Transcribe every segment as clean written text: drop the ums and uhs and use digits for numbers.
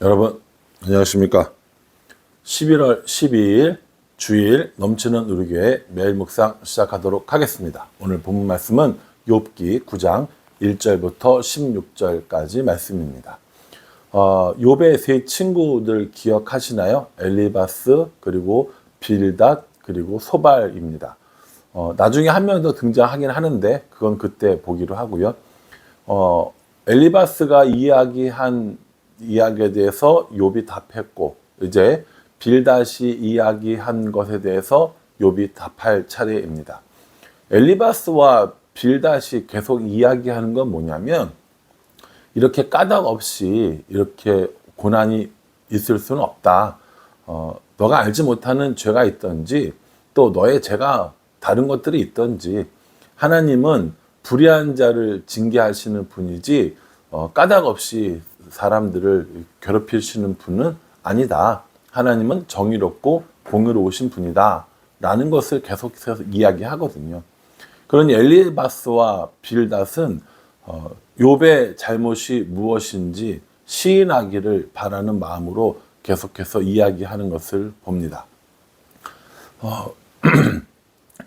여러분 안녕하십니까. 11월 12일 주일 넘치는 우리 교회 매일 묵상 시작하도록 하겠습니다. 오늘 본문 말씀은 욥기 9장 1절부터 16절까지 말씀입니다. 욥의 세 친구들 기억하시나요? 엘리바스, 그리고 빌닷, 그리고 소발입니다. 나중에 한 명 더 등장하긴 하는데 그건 그때 보기로 하고요. 엘리바스가 이야기한 이야기에 대해서 욥이 답했고, 이제 빌닷이 이야기한 것에 대해서 욥이 답할 차례입니다. 엘리바스와 빌닷이 계속 이야기하는 건 뭐냐면, 이렇게 까닭 없이 이렇게 고난이 있을 수는 없다. 너가 알지 못하는 죄가 있든지 또 너의 죄가 다른 것들이 있든지 하나님은 불의한 자를 징계하시는 분이지 까닭 없이 사람들을 괴롭히시는 분은 아니다. 하나님은 정의롭고 공의로우신 분이다. 라는 것을 계속해서 이야기하거든요. 그러니 엘리바스와 빌닷은 욥의 잘못이 무엇인지 시인하기를 바라는 마음으로 계속해서 이야기하는 것을 봅니다.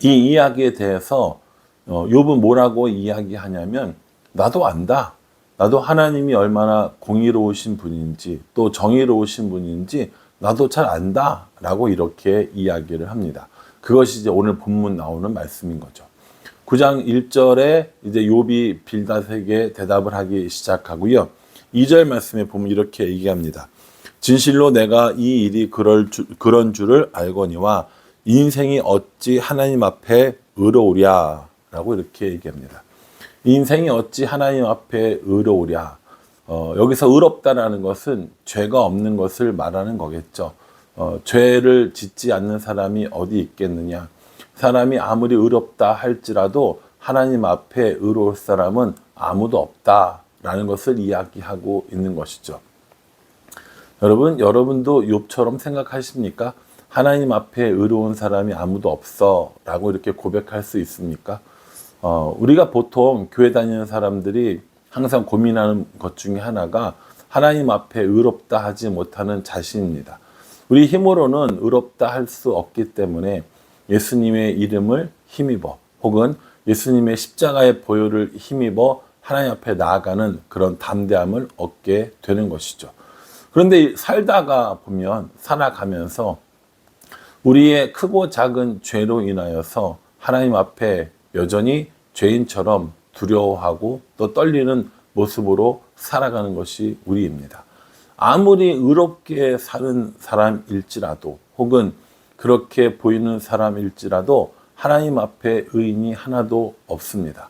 이 이야기에 대해서 욥은 뭐라고 이야기하냐면, 나도 안다. 나도 하나님이 얼마나 공의로우신 분인지 또 정의로우신 분인지 나도 잘 안다. 라고 이렇게 이야기를 합니다. 그것이 이제 오늘 본문 나오는 말씀인 거죠. 9장 1절에 이제 욥이 빌닷에게 대답을 하기 시작하고요. 2절 말씀에 보면 이렇게 얘기합니다. 진실로 내가 이 일이 그런 줄을 알거니와 인생이 어찌 하나님 앞에 의로우랴 라고 이렇게 얘기합니다. 인생이 어찌 하나님 앞에 의로우랴. 여기서 의롭다라는 것은 죄가 없는 것을 말하는 거겠죠. 죄를 짓지 않는 사람이 어디 있겠느냐. 사람이 아무리 의롭다 할지라도 하나님 앞에 의로울 사람은 아무도 없다라는 것을 이야기하고 있는 것이죠. 여러분도 욥처럼 생각하십니까? 하나님 앞에 의로운 사람이 아무도 없어 라고 이렇게 고백할 수 있습니까? 우리가 보통 교회 다니는 사람들이 항상 고민하는 것 중에 하나가 하나님 앞에 의롭다 하지 못하는 자신입니다. 우리 힘으로는 의롭다 할 수 없기 때문에 예수님의 이름을 힘입어 혹은 예수님의 십자가의 보혈을 힘입어 하나님 앞에 나아가는 그런 담대함을 얻게 되는 것이죠. 그런데 살다가 보면 살아가면서 우리의 크고 작은 죄로 인하여서 하나님 앞에 여전히 죄인처럼 두려워하고 또 떨리는 모습으로 살아가는 것이 우리입니다. 아무리 의롭게 사는 사람일지라도 혹은 그렇게 보이는 사람일지라도 하나님 앞에 의인이 하나도 없습니다.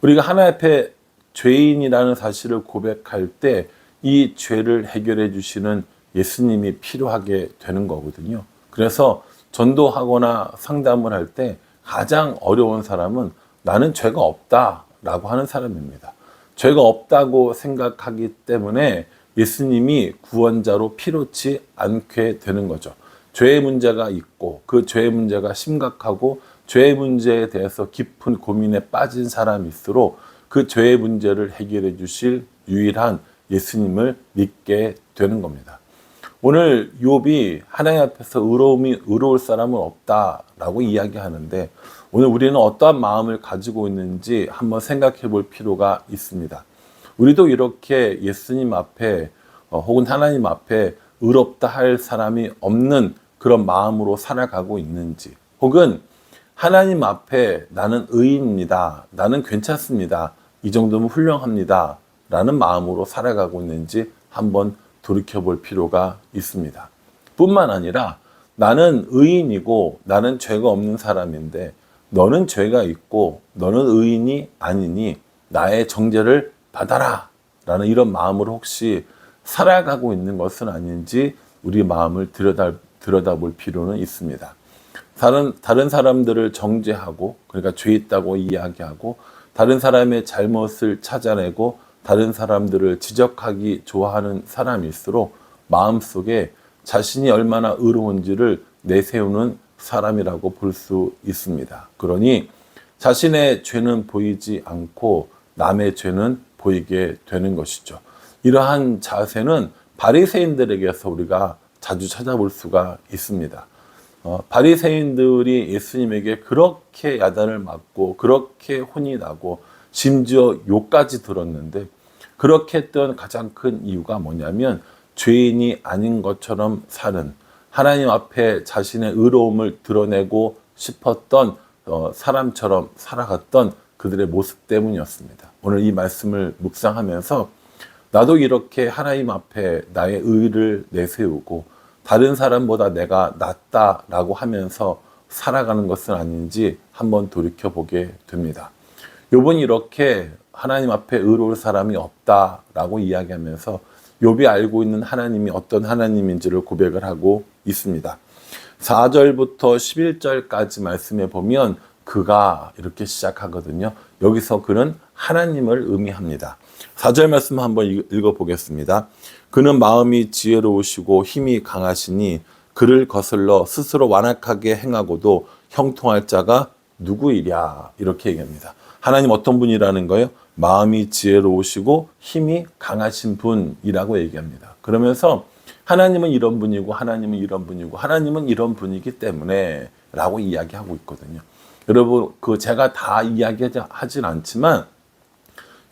우리가 하나님 앞에 죄인이라는 사실을 고백할 때 이 죄를 해결해 주시는 예수님이 필요하게 되는 거거든요. 그래서 전도하거나 상담을 할 때 가장 어려운 사람은 나는 죄가 없다라고 하는 사람입니다. 죄가 없다고 생각하기 때문에 예수님이 구원자로 필요치 않게 되는 거죠. 죄의 문제가 있고 그 죄의 문제가 심각하고 죄의 문제에 대해서 깊은 고민에 빠진 사람일수록 그 죄의 문제를 해결해 주실 유일한 예수님을 믿게 되는 겁니다. 오늘 욥이 하나님 앞에서 의로울 사람은 없다라고 이야기하는데, 오늘 우리는 어떠한 마음을 가지고 있는지 한번 생각해 볼 필요가 있습니다. 우리도 이렇게 예수님 앞에 혹은 하나님 앞에 의롭다 할 사람이 없는 그런 마음으로 살아가고 있는지, 혹은 하나님 앞에 나는 의인입니다, 나는 괜찮습니다, 이 정도면 훌륭합니다 라는 마음으로 살아가고 있는지 한번 돌이켜볼 필요가 있습니다. 뿐만 아니라 나는 의인이고 나는 죄가 없는 사람인데 너는 죄가 있고 너는 의인이 아니니 나의 정죄를 받아라 라는 이런 마음으로 혹시 살아가고 있는 것은 아닌지 우리 마음을 들여다볼 필요는 있습니다. 다른 사람들을 정죄하고, 그러니까 죄 있다고 이야기하고 다른 사람의 잘못을 찾아내고 다른 사람들을 지적하기 좋아하는 사람일수록 마음속에 자신이 얼마나 의로운지를 내세우는 사람이라고 볼 수 있습니다. 그러니 자신의 죄는 보이지 않고 남의 죄는 보이게 되는 것이죠. 이러한 자세는 바리새인들에게서 우리가 자주 찾아볼 수가 있습니다. 바리새인들이 예수님에게 그렇게 야단을 맞고 그렇게 혼이 나고 심지어 욕까지 들었는데, 그렇게 했던 가장 큰 이유가 뭐냐면 죄인이 아닌 것처럼 사는, 하나님 앞에 자신의 의로움을 드러내고 싶었던 사람처럼 살아갔던 그들의 모습 때문이었습니다. 오늘 이 말씀을 묵상하면서 나도 이렇게 하나님 앞에 나의 의를 내세우고 다른 사람보다 내가 낫다라고 하면서 살아가는 것은 아닌지 한번 돌이켜보게 됩니다. 욥은 이렇게 하나님 앞에 의로울 사람이 없다라고 이야기하면서 욥이 알고 있는 하나님이 어떤 하나님인지를 고백을 하고 있습니다. 4절부터 11절까지 말씀해 보면 그가 이렇게 시작하거든요. 여기서 그는 하나님을 의미합니다. 4절 말씀 한번 읽어보겠습니다. 그는 마음이 지혜로우시고 힘이 강하시니 그를 거슬러 스스로 완악하게 행하고도 형통할 자가 누구이랴, 이렇게 얘기합니다. 하나님 어떤 분이라는 거예요? 마음이 지혜로우시고 힘이 강하신 분이라고 얘기합니다. 그러면서 하나님은 이런 분이고 하나님은 이런 분이고 하나님은 이런 분이기 때문에 라고 이야기하고 있거든요. 여러분, 제가 다 이야기하진 않지만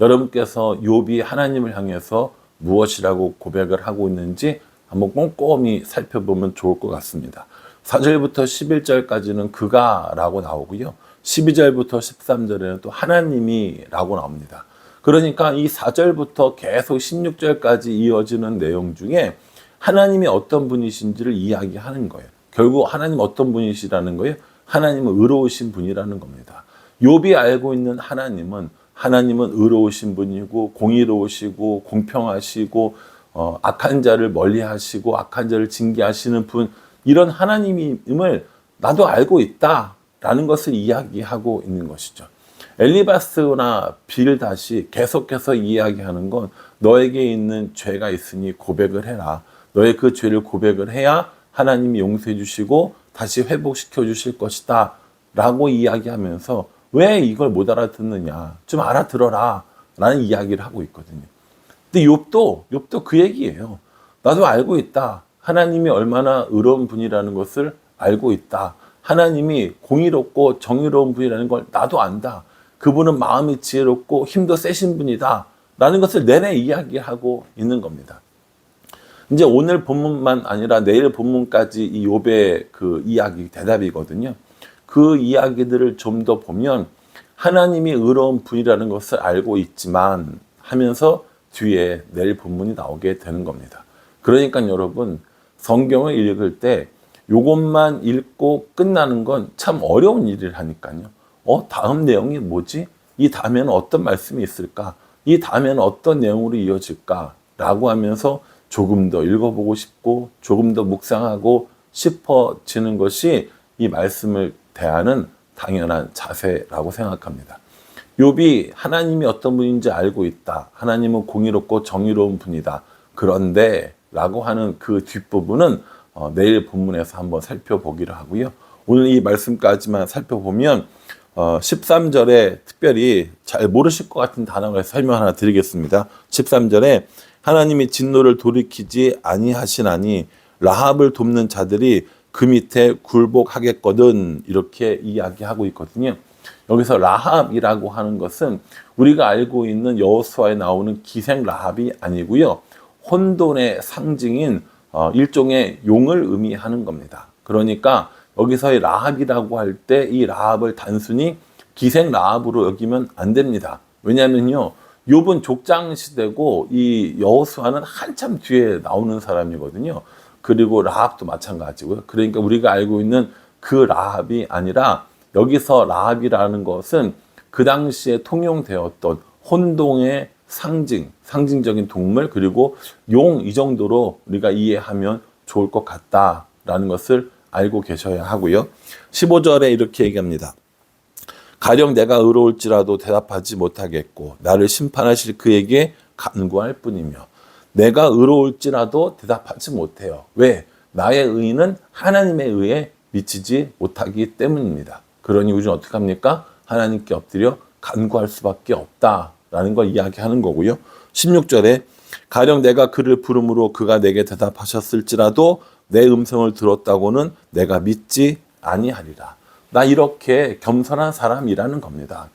여러분께서 욥이 하나님을 향해서 무엇이라고 고백을 하고 있는지 한번 꼼꼼히 살펴보면 좋을 것 같습니다. 4절부터 11절까지는 그가 라고 나오고요. 12절부터 13절에는 또 하나님이 라고 나옵니다. 그러니까 이 4절부터 계속 16절까지 이어지는 내용 중에 하나님이 어떤 분이신지를 이야기하는 거예요. 결국 하나님 어떤 분이시라는 거예요? 하나님은 의로우신 분이라는 겁니다. 욥이 알고 있는 하나님은 의로우신 분이고 공의로우시고 공평하시고 악한 자를 멀리하시고 악한 자를 징계하시는 분, 이런 하나님임을 나도 알고 있다라는 것을 이야기하고 있는 것이죠. 엘리바스나 빌닷이 계속해서 이야기하는 건 너에게 있는 죄가 있으니 고백을 해라. 너의 그 죄를 고백을 해야 하나님이 용서해 주시고 다시 회복시켜 주실 것이다 라고 이야기하면서 왜 이걸 못 알아듣느냐, 좀 알아들어라 라는 이야기를 하고 있거든요. 근데 욥도 그 얘기예요. 나도 알고 있다. 하나님이 얼마나 의로운 분이라는 것을 알고 있다. 하나님이 공의롭고 정의로운 분이라는 걸 나도 안다. 그분은 마음이 지혜롭고 힘도 세신 분이다 라는 것을 내내 이야기하고 있는 겁니다. 이제 오늘 본문만 아니라 내일 본문까지 이 욥의 그 이야기 대답이거든요. 그 이야기들을 좀 더 보면 하나님이 의로운 분이라는 것을 알고 있지만 하면서 뒤에 내일 본문이 나오게 되는 겁니다. 그러니까 여러분, 성경을 읽을 때 이것만 읽고 끝나는 건 참 어려운 일이라니까요. 다음 내용이 뭐지? 이 다음에는 어떤 말씀이 있을까? 이 다음에는 어떤 내용으로 이어질까? 라고 하면서 조금 더 읽어보고 싶고 조금 더 묵상하고 싶어지는 것이 이 말씀을 대하는 당연한 자세라고 생각합니다. 욥이 하나님이 어떤 분인지 알고 있다. 하나님은 공의롭고 정의로운 분이다. 그런데 라고 하는 그 뒷부분은 내일 본문에서 한번 살펴보기로 하고요. 오늘 이 말씀까지만 살펴보면 13절에 특별히 잘 모르실 것 같은 단어를 설명 하나 드리겠습니다. 13절에 하나님이 진노를 돌이키지 아니하시나니 라합을 돕는 자들이 그 밑에 굴복하겠거든, 이렇게 이야기하고 있거든요. 여기서 라합이라고 하는 것은 우리가 알고 있는 여호수아에 나오는 기생 라합이 아니고요. 혼돈의 상징인 일종의 용을 의미하는 겁니다. 그러니까 여기서의 라합이라고 할 때 이 라합을 단순히 기생 라합으로 여기면 안 됩니다. 왜냐하면요, 욥은 족장 시대고 이 여호수아는 한참 뒤에 나오는 사람이거든요. 그리고 라합도 마찬가지고요. 그러니까 우리가 알고 있는 그 라합이 아니라 여기서 라합이라는 것은 그 당시에 통용되었던 혼동의 상징적인 동물, 그리고 용, 이 정도로 우리가 이해하면 좋을 것 같다라는 것을 알고 계셔야 하고요. 15절에 이렇게 얘기합니다. 가령 내가 의로울지라도 대답하지 못하겠고 나를 심판하실 그에게 간구할 뿐이며. 내가 의로울지라도 대답하지 못해요. 왜? 나의 의는 하나님의 의에 미치지 못하기 때문입니다. 그러니 우리는 어떻게 합니까? 하나님께 엎드려 간구할 수밖에 없다라는 걸 이야기하는 거고요. 16절에 가령 내가 그를 부름으로 그가 내게 대답하셨을지라도 내 음성을 들었다고는 내가 믿지 아니하리라. 나 이렇게 겸손한 사람이라는 겁니다.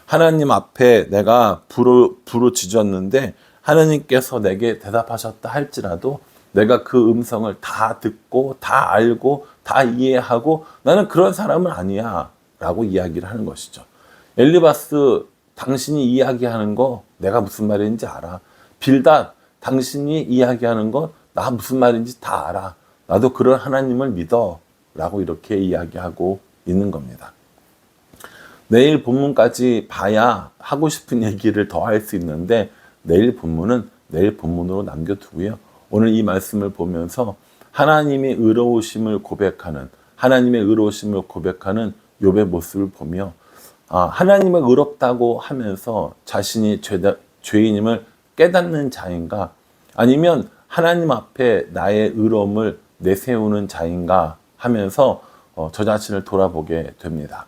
하나님 앞에 내가 부르짖었는데 하나님께서 내게 대답하셨다 할지라도 내가 그 음성을 다 듣고 다 알고 다 이해하고 나는 그런 사람은 아니야 라고 이야기를 하는 것이죠. 엘리바스, 당신이 이야기하는 거 내가 무슨 말인지 알아. 빌닷, 당신이 이야기하는 거 나 무슨 말인지 다 알아. 나도 그런 하나님을 믿어 라고 이렇게 이야기하고 있는 겁니다. 내일 본문까지 봐야 하고 싶은 얘기를 더 할 수 있는데 내일 본문은 내일 본문으로 남겨두고요. 오늘 이 말씀을 보면서 하나님의 의로우심을 고백하는 욥의 모습을 보며 하나님을 의롭다고 하면서 자신이 죄인임을 깨닫는 자인가, 아니면 하나님 앞에 나의 의로움을 내세우는 자인가 하면서 저 자신을 돌아보게 됩니다.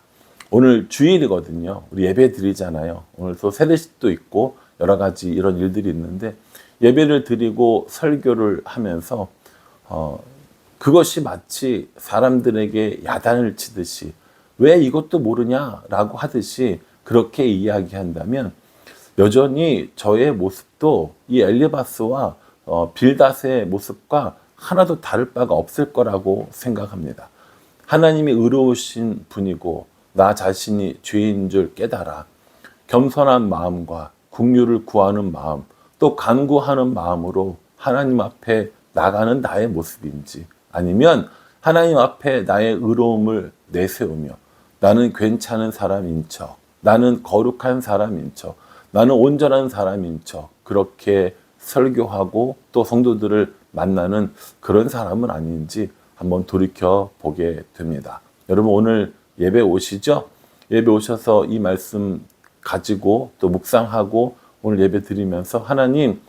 오늘 주일이거든요. 우리 예배 드리잖아요. 오늘 또 세례식도 있고 여러 가지 이런 일들이 있는데 예배를 드리고 설교를 하면서 그것이 마치 사람들에게 야단을 치듯이 왜 이것도 모르냐라고 하듯이 그렇게 이야기한다면 여전히 저의 모습도 이 엘리바스와 빌닷의 모습과 하나도 다를 바가 없을 거라고 생각합니다. 하나님이 의로우신 분이고 나 자신이 죄인 줄 깨달아 겸손한 마음과 긍휼을 구하는 마음, 또 간구하는 마음으로 하나님 앞에 나가는 나의 모습인지, 아니면 하나님 앞에 나의 의로움을 내세우며 나는 괜찮은 사람인 척, 나는 거룩한 사람인 척, 나는 온전한 사람인 척 그렇게 설교하고 또 성도들을 만나는 그런 사람은 아닌지 한번 돌이켜 보게 됩니다. 여러분 오늘 예배 오시죠? 예배 오셔서 이 말씀 가지고 또 묵상하고 오늘 예배 드리면서 하나님,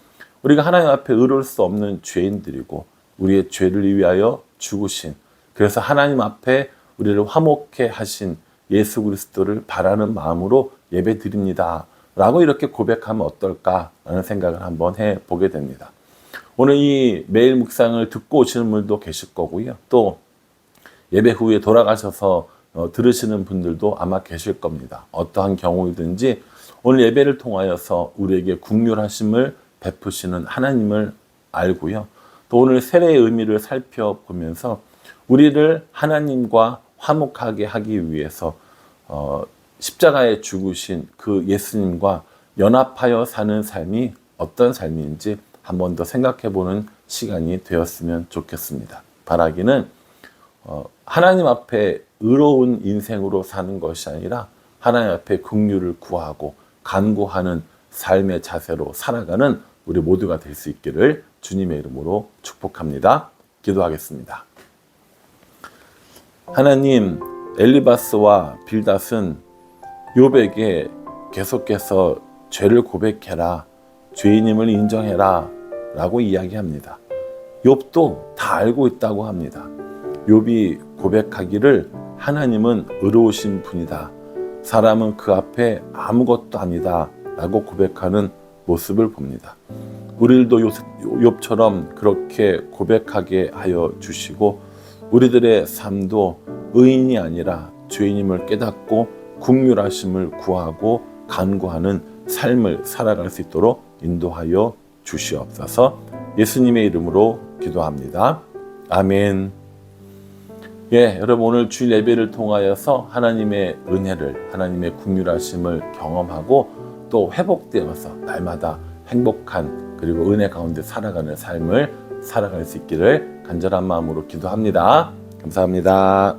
우리가 하나님 앞에 의로울 수 없는 죄인들이고 우리의 죄를 위하여 죽으신, 그래서 하나님 앞에 우리를 화목해 하신 예수 그리스도를 바라는 마음으로 예배 드립니다 라고 이렇게 고백하면 어떨까라는 생각을 한번 해보게 됩니다. 오늘 이 매일 묵상을 듣고 오시는 분들도 계실 거고요. 또 예배 후에 돌아가셔서 들으시는 분들도 아마 계실 겁니다. 어떠한 경우이든지 오늘 예배를 통하여서 우리에게 긍휼하심을 베푸시는 하나님을 알고요. 또 오늘 세례의 의미를 살펴보면서 우리를 하나님과 화목하게 하기 위해서 십자가에 죽으신 그 예수님과 연합하여 사는 삶이 어떤 삶인지 한 번 더 생각해보는 시간이 되었으면 좋겠습니다. 바라기는 하나님 앞에 의로운 인생으로 사는 것이 아니라 하나님 앞에 긍휼을 구하고 간구하는 삶의 자세로 살아가는 우리 모두가 될 수 있기를 주님의 이름으로 축복합니다. 기도하겠습니다. 하나님, 엘리바스와 빌닷은 욥에게 계속해서 죄를 고백해라, 죄인임을 인정해라 라고 이야기합니다. 욥도 다 알고 있다고 합니다. 욥이 고백하기를 하나님은 의로우신 분이다, 사람은 그 앞에 아무것도 아니다 라고 고백하는 모습을 봅니다. 우리들도 욥처럼 그렇게 고백하게 하여 주시고 우리들의 삶도 의인이 아니라 죄인임을 깨닫고 긍휼하심을 구하고 간구하는 삶을 살아갈 수 있도록 인도하여 주시옵소서. 예수님의 이름으로 기도합니다. 아멘. 여러분 오늘 주일 예배를 통하여서 하나님의 은혜를, 하나님의 긍휼하심을 경험하고 또 회복되어서 날마다 행복한 그리고 은혜 가운데 살아가는 삶을 살아갈 수 있기를 간절한 마음으로 기도합니다. 감사합니다.